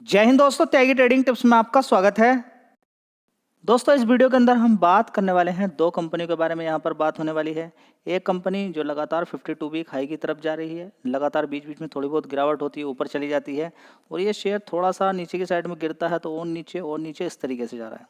जय हिंद दोस्तों, त्यागी trading tips में आपका स्वागत है। दोस्तों, इस वीडियो के अंदर हम बात करने वाले हैं दो कंपनियों के बारे में। यहाँ पर बात होने वाली है एक कंपनी जो लगातार 52 वीक हाई की तरफ जा रही है, लगातार बीच बीच में थोड़ी बहुत गिरावट होती है, ऊपर चली जाती है और ये शेयर थोड़ा सा नीचे की साइड में गिरता है तो और नीचे इस तरीके से जा रहा है।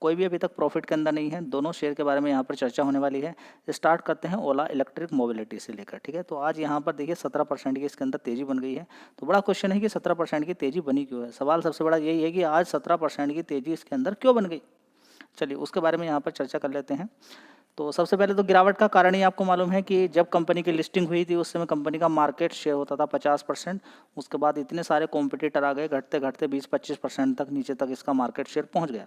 कोई भी अभी तक प्रॉफिट के अंदर नहीं है। दोनों शेयर के बारे में यहाँ पर चर्चा होने वाली है। स्टार्ट करते हैं ओला इलेक्ट्रिक मोबिलिटी से लेकर। ठीक है, तो आज यहाँ पर देखिए 17% की इसके अंदर तेजी बन गई है। तो बड़ा क्वेश्चन है कि 17% की तेजी बनी क्यों है। सवाल सबसे बड़ा यही है कि आज 17% की तेजी इसके अंदर क्यों बन गई। चलिए उसके बारे में यहाँ पर चर्चा कर लेते हैं। तो सबसे पहले तो गिरावट का कारण ही आपको मालूम है कि जब कंपनी की लिस्टिंग हुई थी उस समय कंपनी का मार्केट शेयर होता था 50%। उसके बाद इतने सारे कॉम्पिटिटर आ गए, घटते घटते 20-25% तक नीचे तक इसका मार्केट शेयर पहुंच गया।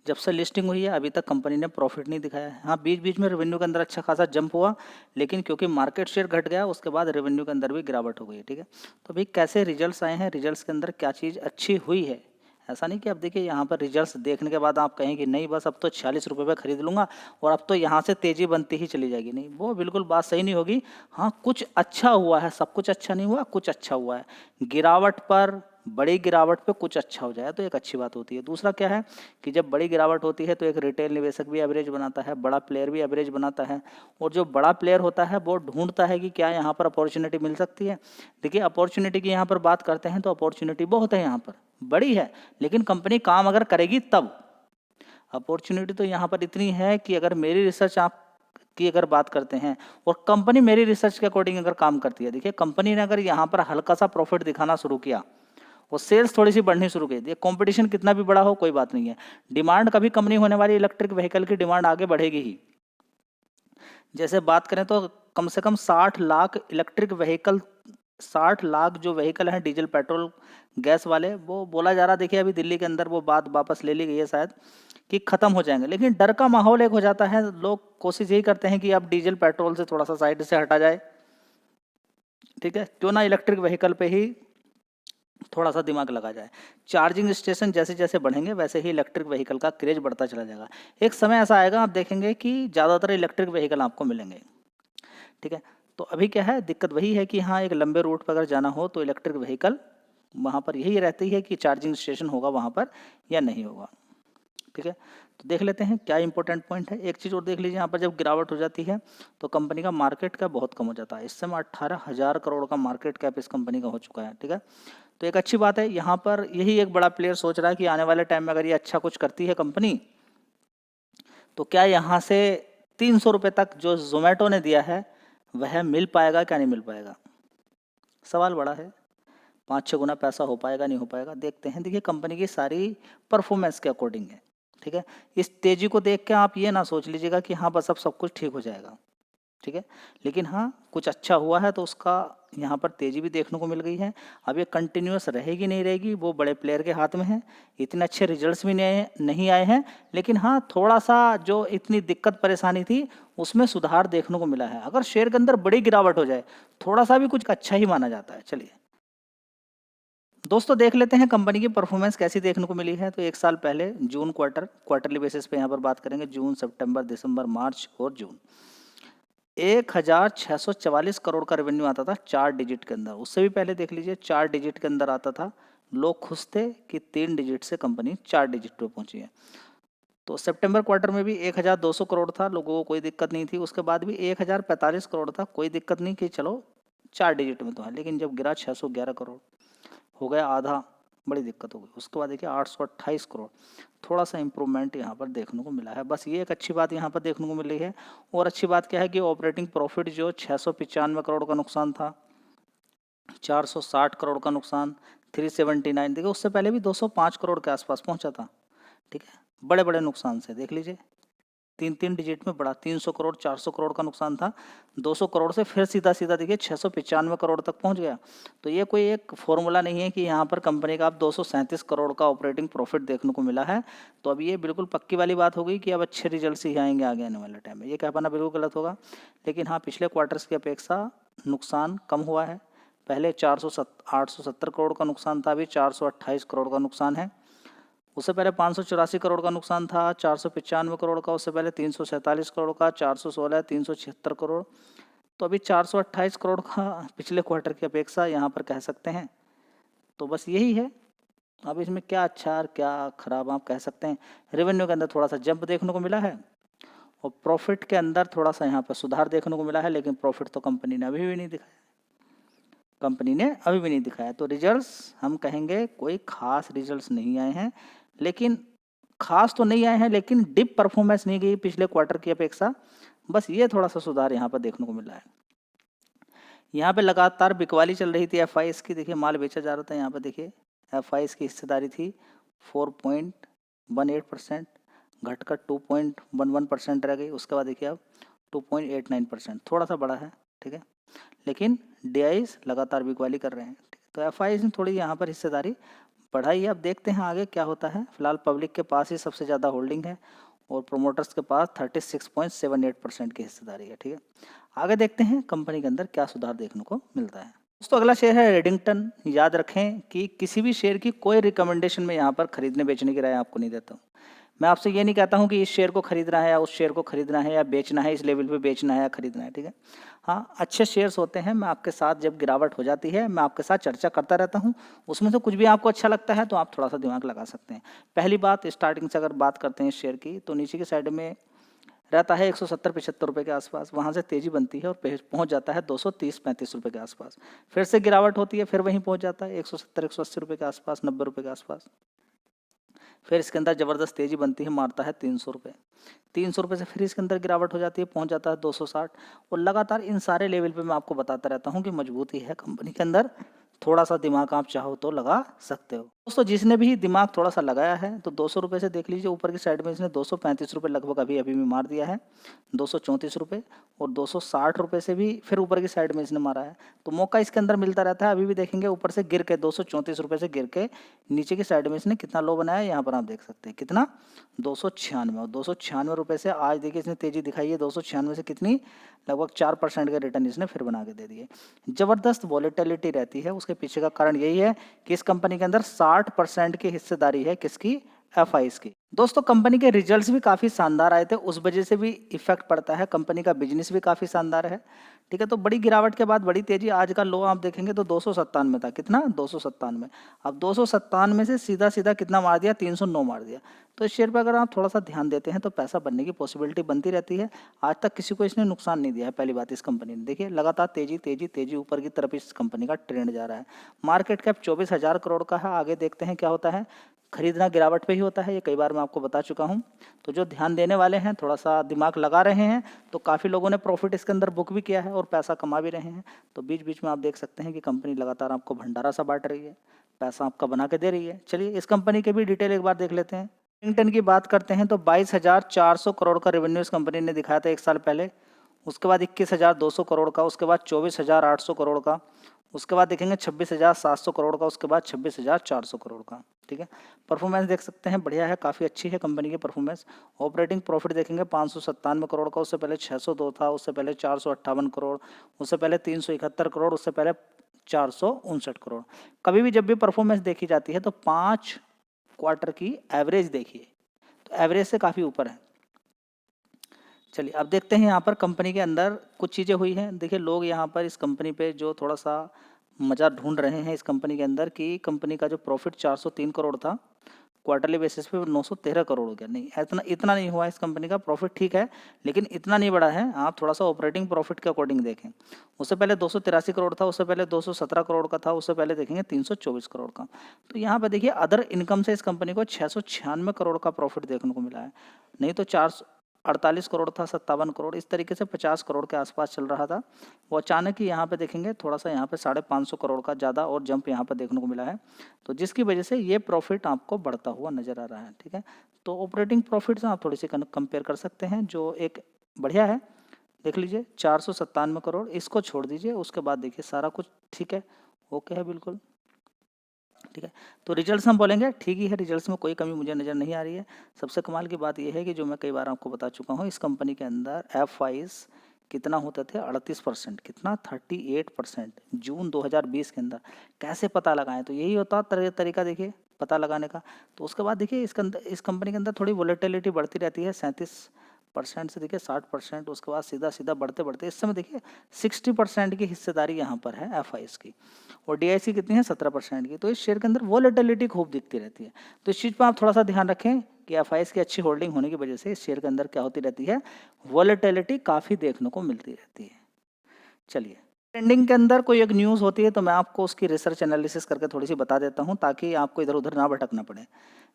जब से लिस्टिंग हुई है अभी तक कंपनी ने प्रॉफिट नहीं दिखाया है। हाँ, बीच बीच में रेवेन्यू के अंदर अच्छा खासा जंप हुआ, लेकिन क्योंकि मार्केट शेयर घट गया उसके बाद रेवेन्यू के अंदर भी गिरावट हो गई। ठीक है, तो अभी कैसे रिजल्ट्स आए हैं, रिजल्ट्स के अंदर क्या चीज़ अच्छी हुई है। ऐसा नहीं कि अब देखिए यहाँ पर रिजल्ट्स देखने के बाद आप कहें कि नहीं बस अब तो 46 रुपये में खरीद लूँगा और अब तो यहाँ से तेज़ी बनती ही चली जाएगी। नहीं, वो बिल्कुल बात सही नहीं होगी। हाँ, कुछ अच्छा हुआ है, सब कुछ अच्छा नहीं हुआ, कुछ अच्छा हुआ है। गिरावट पर, बड़ी गिरावट पे कुछ अच्छा हो जाए तो एक अच्छी बात होती है। दूसरा क्या है कि जब बड़ी गिरावट होती है तो एक रिटेल निवेशक भी एवरेज बनाता है, बड़ा प्लेयर भी एवरेज बनाता है और जो बड़ा प्लेयर होता है वो ढूंढता है कि क्या यहाँ पर अपॉर्चुनिटी मिल सकती है। देखिए, अपॉर्चुनिटी की यहाँ पर बात करते हैं तो अपॉर्चुनिटी बहुत है, यहाँ पर बड़ी है, लेकिन कंपनी काम अगर करेगी तब। अपॉर्चुनिटी तो यहाँ पर इतनी है कि अगर मेरी रिसर्च आप की अगर बात करते हैं और कंपनी मेरी रिसर्च के अकॉर्डिंग अगर काम करती है, देखिए कंपनी ने अगर यहाँ पर हल्का सा प्रॉफिट दिखाना शुरू किया और सेल्स थोड़ी सी बढ़नी शुरू की, कंपटीशन कितना भी बड़ा हो कोई बात नहीं है, डिमांड कभी कम नहीं होने वाली। इलेक्ट्रिक व्हीकल की डिमांड आगे बढ़ेगी ही। जैसे बात करें तो कम से कम 60 लाख इलेक्ट्रिक व्हीकल, 60 लाख जो व्हीकल हैं डीजल पेट्रोल गैस वाले, वो बोला जा रहा, देखिए अभी दिल्ली के अंदर वो बात वापस ले ली गई है शायद कि खत्म हो जाएंगे, लेकिन डर का माहौल एक हो जाता है। लोग कोशिश यही करते हैं कि अब डीजल पेट्रोल से थोड़ा सा साइड से हटा जाए। ठीक है, क्यों ना इलेक्ट्रिक व्हीकल पे ही थोड़ा सा दिमाग लगा जाए। चार्जिंग स्टेशन जैसे जैसे बढ़ेंगे वैसे ही इलेक्ट्रिक व्हीकल का क्रेज बढ़ता चला जाएगा। एक समय ऐसा आएगा आप देखेंगे कि ज़्यादातर इलेक्ट्रिक व्हीकल आपको मिलेंगे। ठीक है, तो अभी क्या है, दिक्कत वही है कि हाँ, एक लंबे रूट पर अगर जाना हो तो इलेक्ट्रिक व्हीकल वहाँ पर यही रहती है कि चार्जिंग स्टेशन होगा वहाँ पर या नहीं होगा। ठीक है, तो देख लेते हैं क्या इंपॉर्टेंट पॉइंट है। एक चीज़ और देख लीजिए, यहाँ पर जब गिरावट हो जाती है तो कंपनी का मार्केट कैप बहुत कम हो जाता है। इस समय 18,000 करोड़ का मार्केट कैप इस कंपनी का हो चुका है। ठीक है, तो एक अच्छी बात है। यहाँ पर यही एक बड़ा प्लेयर सोच रहा है कि आने वाले टाइम में अगर ये अच्छा कुछ करती है कंपनी तो क्या यहाँ से 300 रुपये तक जो जोमेटो ने दिया है वह मिल पाएगा, क्या नहीं मिल पाएगा, सवाल बड़ा है। 5-6 गुना पैसा हो पाएगा, नहीं हो पाएगा, देखते हैं। देखिए कंपनी की सारी परफॉर्मेंस के अकॉर्डिंग है। ठीक है, इस तेजी को देख के आप ये ना सोच लीजिएगा कि हाँ बस अब सब कुछ ठीक हो जाएगा। ठीक है, लेकिन हाँ कुछ अच्छा हुआ है तो उसका यहाँ पर तेजी भी देखने को मिल गई है। अब ये कंटिन्यूस रहेगी नहीं रहेगी वो बड़े प्लेयर के हाथ में है। इतने अच्छे रिजल्ट्स भी नहीं आए हैं, लेकिन हाँ थोड़ा सा जो इतनी दिक्कत परेशानी थी उसमें सुधार देखने को मिला है। अगर शेयर के अंदर बड़ी गिरावट हो जाए थोड़ा सा भी कुछ अच्छा ही माना जाता है। चलिए दोस्तों, देख लेते हैं कंपनी की परफॉर्मेंस कैसी देखने को मिली है। तो एक साल पहले जून क्वार्टरली बेसिस पे यहाँ पर बात करेंगे, जून, सितंबर, दिसंबर, मार्च और जून, 1,644 करोड़ का रेवेन्यू आता था 4 डिजिट के अंदर। उससे भी पहले देख लीजिए 4 डिजिट के अंदर आता था। लोग खुश थे कि 3 डिजिट से कंपनी 4 डिजिट पे पहुंची है। तो सितंबर क्वार्टर में भी 1,200 करोड़ था, लोगों को कोई दिक्कत नहीं थी। उसके बाद भी 1,045 करोड़ था, कोई दिक्कत नहीं कि चलो 4 डिजिट में तो है। लेकिन जब गिरा 611 करोड़ हो गया आधा, बड़ी दिक्कत हो गई। उसके बाद देखिए 828 करोड़, थोड़ा सा इंप्रूवमेंट यहाँ पर देखने को मिला है। बस ये एक अच्छी बात यहाँ पर देखने को मिल रही है। और अच्छी बात क्या है कि ऑपरेटिंग प्रॉफिट जो 695 करोड़ का नुकसान था, 460 करोड़ का नुकसान, 379, देखिए उससे पहले भी 205 करोड़ के आसपास पहुंचा था। ठीक है, बड़े बड़े नुकसान से देख लीजिए 3 डिजिट में बढ़ा, 300 करोड़ 400 करोड़ का नुकसान था, 200 करोड़ से फिर सीधा सीधा देखिए 695 करोड़ तक पहुंच गया। तो ये कोई एक फॉर्मूला नहीं है कि यहाँ पर कंपनी का अब 237 करोड़ का ऑपरेटिंग प्रॉफिट देखने को मिला है तो अब ये बिल्कुल पक्की वाली बात हो गई कि अब अच्छे रिजल्ट ही आएंगे आगे आने वाले टाइम में। ये कह पाना बिल्कुल गलत होगा। लेकिन हाँ, पिछले क्वार्टर्स की अपेक्षा नुकसान कम हुआ है। पहले 870 करोड़ का नुकसान था, अभी 428 करोड़ का नुकसान है। उससे पहले 584 करोड़ का नुकसान था, 495 करोड़ का। उससे पहले 347 करोड़ का, 416, 376 करोड़। तो अभी 428 करोड़ का पिछले क्वार्टर की अपेक्षा यहाँ पर कह सकते हैं तो बस यही है। अब इसमें क्या अच्छा और क्या खराब आप कह सकते हैं। रेवेन्यू के अंदर थोड़ा सा जंप देखने को मिला है और प्रॉफिट के अंदर थोड़ा सा यहाँ पर सुधार देखने को मिला है, लेकिन प्रॉफिट तो कंपनी ने अभी भी नहीं दिखाया। तो रिजल्ट्स हम कहेंगे कोई खास रिजल्ट्स नहीं आए हैं, लेकिन खास तो नहीं आए हैं, लेकिन डिप परफॉर्मेंस नहीं गई पिछले क्वार्टर की अपेक्षा। बस ये थोड़ा सा सुधार यहाँ पर देखने को मिला है। यहाँ पे लगातार बिकवाली चल रही थी एफआईएस की। देखिए माल बेचा जा रहा था। यहाँ पे देखिए एफआईएस की हिस्सेदारी थी 4.18%, घटकर 2.11% रह गई। उसके बाद देखिए अब 2.89%, थोड़ा सा बड़ा है, ठीक है, लेकिन डीआईज लगातार बिकवाली कर रहे हैं। तो एफआईएस ने थोड़ी यहाँ पर हिस्सेदारी बढ़ाई है। अब देखते हैं आगे क्या होता है। फिलहाल पब्लिक के पास ही सबसे ज़्यादा होल्डिंग है और प्रोमोटर्स के पास 36.78% की हिस्सेदारी है, ठीक है। आगे देखते हैं कंपनी के अंदर क्या सुधार देखने को मिलता है। दोस्तों अगला शेयर है रेडिंगटन। याद रखें कि किसी भी शेयर की कोई रिकमेंडेशन में यहाँ पर खरीदने बेचने की राय आपको नहीं देता हूँ। मैं आपसे ये नहीं कहता हूँ कि इस शेयर को खरीदना है या उस शेयर को खरीदना है या बेचना है, इस लेवल पे बेचना है या खरीदना है, ठीक है। हाँ, अच्छे शेयर्स होते हैं, मैं आपके साथ जब गिरावट हो जाती है मैं आपके साथ चर्चा करता रहता हूँ। उसमें से कुछ भी आपको अच्छा लगता है तो आप थोड़ा सा दिमाग लगा सकते हैं। पहली बात, स्टार्टिंग से अगर बात करते हैं शेयर की, तो नीचे की साइड में रहता है 170-75 रुपये के आसपास। वहाँ से तेज़ी बनती है और पहुँच जाता है 230-35 रुपये के आसपास। फिर से गिरावट होती है, फिर वहीं पहुँच जाता है 170-180 रुपये के आसपास, 90 रुपये के आसपास। फिर इसके अंदर ज़बरदस्त तेज़ी बनती है, मारता है 300 रुपये। 300 रुपये से फिर इसके अंदर गिरावट हो जाती है, पहुँच जाता है 260। और लगातार इन सारे लेवल पे मैं आपको बताता रहता हूँ कि मजबूती है कंपनी के अंदर। थोड़ा सा दिमाग आप चाहो तो लगा सकते हो। दोस्तों जिसने भी दिमाग थोड़ा सा लगाया है तो 200 रुपये से देख लीजिए, ऊपर की साइड में इसने 235 रुपये लगभग अभी अभी में मार दिया है, 234 रुपये, और 260 रुपये से भी फिर ऊपर की साइड में इसने मारा है। तो मौका इसके अंदर मिलता रहता है। अभी भी देखेंगे ऊपर से गिर के 234 रुपये से गिर के नीचे की साइड में इसने कितना लो बनाया है, यहाँ पर आप देख सकते हैं कितना, 296। और 296 रुपये से आज देखिए इसने तेजी दिखाई है। 296 से कितनी, लगभग 4% के रिटर्न इसने फिर बना के दे दिए। ज़बरदस्त वॉलेटिलिटी रहती है। उसके पीछे का कारण यही है कि इस कंपनी के अंदर 60% की हिस्सेदारी है किसकी, एफआईएस की। दोस्तों कंपनी के रिजल्ट्स भी काफ़ी शानदार आए थे, उस वजह से भी इफेक्ट पड़ता है। कंपनी का बिजनेस भी काफ़ी शानदार है, ठीक है। तो बड़ी गिरावट के बाद बड़ी तेजी, आज का लो आप देखेंगे तो 297 था। कितना, 297। अब 297 से सीधा सीधा कितना मार दिया, 309 मार दिया। तो इस शेयर पर अगर आप थोड़ा सा ध्यान देते हैं तो पैसा बनने की पॉसिबिलिटी बनती रहती है। आज तक किसी को इसने नुकसान नहीं दिया है। पहली बात, इस कंपनी ने देखिए लगातार तेजी तेजी तेजी ऊपर की तरफ इस कंपनी का ट्रेंड जा रहा है। मार्केट कैप 24,000 करोड़ का है। आगे देखते हैं क्या होता है। खरीदना गिरावट पे ही होता है, ये कई बार मैं आपको बता चुका हूँ। तो जो ध्यान देने वाले हैं, थोड़ा सा दिमाग लगा रहे हैं, तो काफ़ी लोगों ने प्रॉफिट इसके अंदर बुक भी किया है और पैसा कमा भी रहे हैं। तो बीच बीच में आप देख सकते हैं कि कंपनी लगातार आपको भंडारा सा बांट रही है, पैसा आपका बना के दे रही है। चलिए इस कंपनी के भी डिटेल एक बार देख लेते हैं। रेडिंगटन की बात करते हैं तो 22,400 करोड़ का रेवेन्यू इस कंपनी ने दिखाया था 1 साल पहले। उसके बाद 21,200 करोड़ का, उसके बाद 24,800 करोड़ का, उसके बाद देखेंगे 26,700 करोड़ का, उसके बाद 26,400 करोड़ का, ठीक है। परफॉर्मेंस देख सकते हैं, बढ़िया है, काफ़ी अच्छी है कंपनी की परफॉर्मेंस। ऑपरेटिंग प्रॉफिट देखेंगे 597 करोड़ का, उससे पहले 602 था, उससे पहले 458 करोड़, उससे पहले 371 करोड़, उससे पहले 459 करोड़। कभी भी जब भी परफॉर्मेंस देखी जाती है तो 5 क्वार्टर की एवरेज देखिए, तो एवरेज से काफ़ी ऊपर है। चलिए अब देखते हैं यहाँ पर कंपनी के अंदर कुछ चीज़ें हुई हैं। देखिए लोग यहाँ पर इस कंपनी पे जो थोड़ा सा मज़ा ढूंढ रहे हैं इस कंपनी के अंदर कि कंपनी का जो प्रॉफिट 403 करोड़ था, क्वार्टरली बेसिस पे 913 करोड़ हो गया। नहीं, इतना नहीं हुआ इस कंपनी का प्रॉफिट, ठीक है, लेकिन इतना नहीं बढ़ा है। आप थोड़ा सा ऑपरेटिंग प्रॉफिट के अकॉर्डिंग देखें। उससे पहले 283 करोड़ था, उससे पहले 217 करोड़ का था, उससे पहले देखेंगे 324 करोड़ का। तो यहाँ पर देखिए अदर इनकम से इस कंपनी को 696 करोड़ का प्रॉफिट देखने को मिला है। नहीं तो 448 करोड़ था, 57 करोड़, इस तरीके से 50 करोड़ के आसपास चल रहा था। वो अचानक ही यहाँ पे देखेंगे थोड़ा सा यहाँ पे 550 करोड़ का ज़्यादा और जंप यहाँ पे देखने को मिला है, तो जिसकी वजह से ये प्रॉफिट आपको बढ़ता हुआ नज़र आ रहा है, ठीक है। तो ऑपरेटिंग प्रॉफिट से आप थोड़ी सी कंपेयर कर सकते हैं, जो एक बढ़िया है। देख लीजिए 497 करोड़, इसको छोड़ दीजिए, उसके बाद देखिए सारा कुछ ठीक है, ओके है, बिल्कुल ठीक है। तो रिजल्ट्स हम बोलेंगे ठीक ही है, रिजल्ट्स में कोई कमी मुझे नज़र नहीं आ रही है। सबसे कमाल की बात यह है कि जो मैं कई बार आपको बता चुका हूँ, इस कंपनी के अंदर एफआईएस कितना होते थे, 38%, कितना 38% जून 2020 के अंदर। कैसे पता लगाएं, तो यही होता तरीका देखिए पता लगाने का। तो उसके बाद देखिए इस कंपनी के अंदर थोड़ी वोलेटिलिटी बढ़ती रहती है, 37 परसेंट से देखिए 60%, उसके बाद सीधा सीधा बढ़ते बढ़ते इस समय देखिए 60% की हिस्सेदारी यहाँ पर है एफआईएस की, और डीआईसी कितनी है 17% की। तो इस शेयर के अंदर वॉलेटिलिटी खूब दिखती रहती है। तो इस चीज़ पर आप थोड़ा सा ध्यान रखें कि एफआईएस की अच्छी होल्डिंग होने की वजह से इस शेयर के अंदर क्या होती रहती है, वॉलेटिलिटी काफ़ी देखने को मिलती रहती है। चलिए, ट्रेंडिंग के अंदर कोई एक न्यूज़ होती है तो मैं आपको उसकी रिसर्च एनालिसिस करके थोड़ी सी बता देता हूँ ताकि आपको इधर उधर ना भटकना पड़े।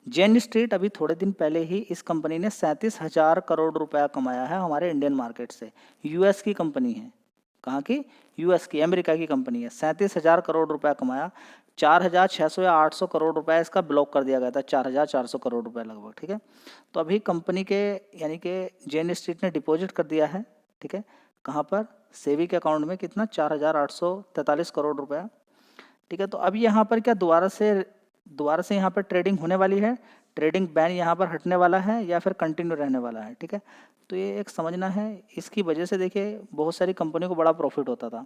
जेन स्ट्रीट अभी थोड़े दिन पहले ही इस कंपनी ने 37,000 करोड़ रुपया कमाया है हमारे इंडियन मार्केट से। यूएस की कंपनी है। कहाँ की? यूएस की, अमेरिका की कंपनी है। 37,000 करोड़ रुपया कमाया। 4,600 या 800 करोड़ रुपया इसका ब्लॉक कर दिया गया था, 4,400 करोड़ रुपया लगभग। ठीक है, तो अभी कंपनी के यानी कि जेन स्ट्रीट ने डिपॉजिट कर दिया है। ठीक है, कहाँ पर? सेवी के अकाउंट में कितना? 4,843 करोड़ रुपया। ठीक है, तो अब यहाँ पर क्या दोबारा से यहाँ पर ट्रेडिंग होने वाली है? ट्रेडिंग बैन यहाँ पर हटने वाला है या फिर कंटिन्यू रहने वाला है? ठीक है, तो ये एक समझना है। इसकी वजह से देखिए बहुत सारी कंपनियों को बड़ा प्रॉफिट होता था,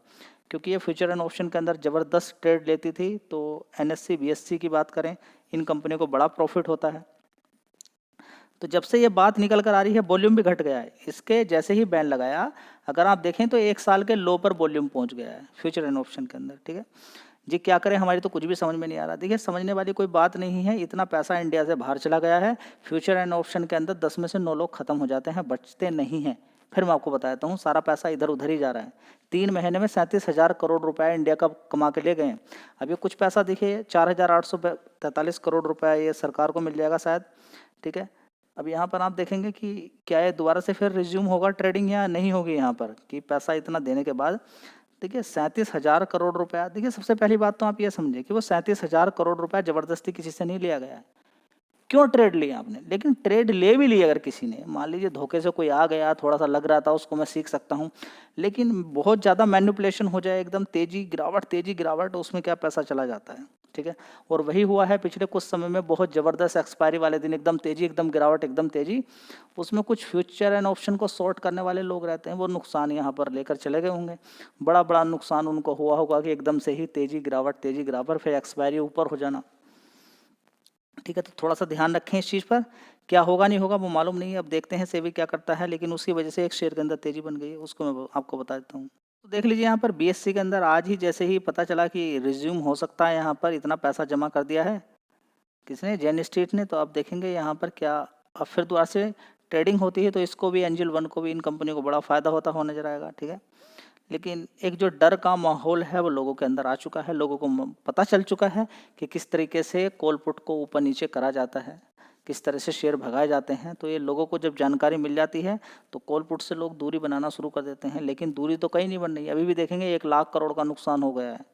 क्योंकि ये फ्यूचर एंड ऑप्शन के अंदर ज़बरदस्त ट्रेड लेती थी। तो एनएससी बीएससी की बात करें, इन कंपनियों को बड़ा प्रॉफिट होता है। तो जब से ये बात निकल कर आ रही है, वॉल्यूम भी घट गया है। इसके जैसे ही बैन लगाया, अगर आप देखें तो 1 साल के लो पर वॉल्यूम पहुंच गया है फ्यूचर एंड ऑप्शन के अंदर। ठीक है जी, क्या करें, हमारी तो कुछ भी समझ में नहीं आ रहा। देखिए, समझने वाली कोई बात नहीं है। इतना पैसा इंडिया से बाहर चला गया है। फ्यूचर एंड ऑप्शन के अंदर 10 में से 9 लोग खत्म हो जाते हैं, बचते नहीं हैं। फिर मैं आपको बताता हूँ, सारा पैसा इधर उधर ही जा रहा है। 3 महीने में 37,000 करोड़ रुपया इंडिया का कमा के ले गए। अब ये कुछ पैसा देखिए 4,843 करोड़ रुपया ये सरकार को मिल जाएगा शायद। ठीक है, अब यहाँ पर आप देखेंगे कि क्या ये दोबारा से फिर रिज्यूम होगा ट्रेडिंग या नहीं होगी यहाँ पर, कि पैसा इतना देने के बाद। देखिए 37,000 करोड़ रुपया, देखिए सबसे पहली बात तो आप ये समझिए कि वो 37,000 करोड़ रुपया ज़बरदस्ती किसी से नहीं लिया गया है। क्यों ट्रेड लिया आपने? लेकिन ट्रेड ले भी लिया अगर किसी ने, मान लीजिए धोखे से कोई आ गया, थोड़ा सा लग रहा था, उसको मैं सीख सकता हूँ, लेकिन बहुत ज़्यादा मैनिपुलेशन हो जाए, एकदम तेजी गिरावट, उसमें क्या पैसा चला जाता है। ठीक है, और वही हुआ है पिछले कुछ समय में। बहुत ज़बरदस्त एक्सपायरी वाले दिन एकदम तेजी, एकदम गिरावट, एकदम तेजी। उसमें कुछ फ्यूचर एंड ऑप्शन को शॉर्ट करने वाले लोग रहते हैं, वो नुकसान यहाँ पर लेकर चले गए होंगे। बड़ा नुकसान उनको हुआ होगा कि एकदम से ही तेजी गिरावट, फिर एक्सपायरी ऊपर हो जाना। ठीक है, तो थोड़ा सा ध्यान रखें इस चीज़ पर। क्या होगा नहीं होगा वो मालूम नहीं है, अब देखते हैं सेबी क्या करता है, लेकिन उसकी वजह से एक शेयर के अंदर तेजी बन गई है, उसको मैं आपको बता देता हूँ। तो देख लीजिए यहाँ पर बीएससी के अंदर आज ही जैसे ही पता चला कि रिज्यूम हो सकता है, यहाँ पर इतना पैसा जमा कर दिया है किसने? जेन स्ट्रीट ने। तो आप देखेंगे यहाँ पर क्या अब फिर दोबारा से ट्रेडिंग होती है, तो इसको भी, एंजल वन को भी, इन कंपनियों को बड़ा फ़ायदा होता हुआ नजर आएगा। ठीक है, लेकिन एक जो डर का माहौल है वो लोगों के अंदर आ चुका है। लोगों को पता चल चुका है कि किस तरीके से कॉल पुट को ऊपर नीचे करा जाता है, किस तरह से शेयर भगाए जाते हैं। तो ये लोगों को जब जानकारी मिल जाती है तो कॉल पुट से लोग दूरी बनाना शुरू कर देते हैं, लेकिन दूरी तो कहीं नहीं बन रही। अभी भी देखेंगे 1 लाख करोड़ का नुकसान हो गया है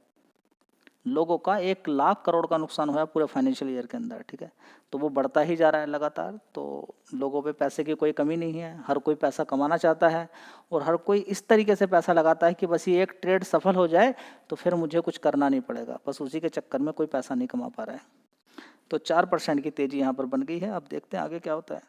लोगों का, 1 लाख करोड़ का नुकसान हुआ पूरे फाइनेंशियल ईयर के अंदर। ठीक है, तो वो बढ़ता ही जा रहा है लगातार। तो लोगों पे पैसे की कोई कमी नहीं है, हर कोई पैसा कमाना चाहता है, और हर कोई इस तरीके से पैसा लगाता है कि बस ये एक ट्रेड सफल हो जाए तो फिर मुझे कुछ करना नहीं पड़ेगा, बस उसी के चक्कर में कोई पैसा नहीं कमा पा रहा है। तो 4% की तेज़ी यहाँ पर बन गई है। अब देखते हैं आगे क्या होता है।